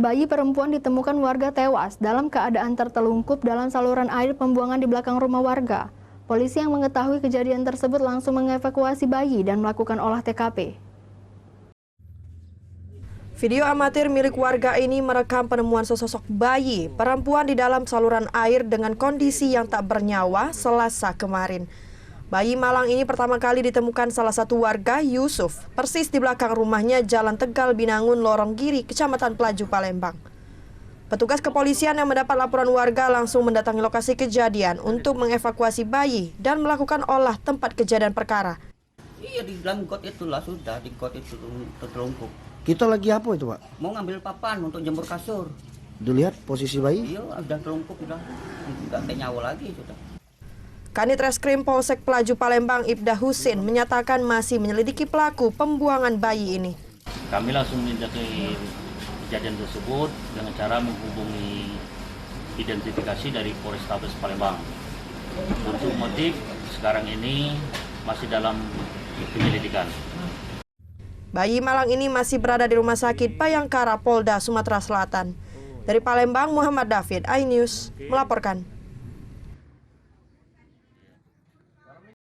Bayi perempuan ditemukan warga tewas dalam keadaan tertelungkup dalam saluran air pembuangan di belakang rumah warga. Polisi yang mengetahui kejadian tersebut langsung mengevakuasi bayi dan melakukan olah TKP. Video amatir milik warga ini merekam penemuan sesosok bayi perempuan di dalam saluran air dengan kondisi yang tak bernyawa Selasa kemarin. Bayi malang ini pertama kali ditemukan salah satu warga, Yusuf, persis di belakang rumahnya Jalan Tegal Binangun, Lorong Giri, Kecamatan Pelaju, Palembang. Petugas kepolisian yang mendapat laporan warga langsung mendatangi lokasi kejadian untuk mengevakuasi bayi dan melakukan olah tempat kejadian perkara. Iya, di dalam got itulah sudah, di got itu tertelungkup. Kita lagi apa itu, Pak? Mau ngambil papan untuk jemur kasur. Dilihat posisi bayi? Iya, udah terlungkup, udah nggak ada nyawa lagi sudah. Kanit Reskrim Polsek Pelaju Palembang Ibda Husin menyatakan masih menyelidiki pelaku pembuangan bayi ini. Kami langsung menyelidiki kejadian tersebut dengan cara menghubungi identifikasi dari Polrestabes Palembang. Untuk motif sekarang ini masih dalam penyelidikan. Bayi malang ini masih berada di Rumah Sakit Bayangkara Polda Sumatera Selatan. Dari Palembang, Muhammad David, iNews melaporkan.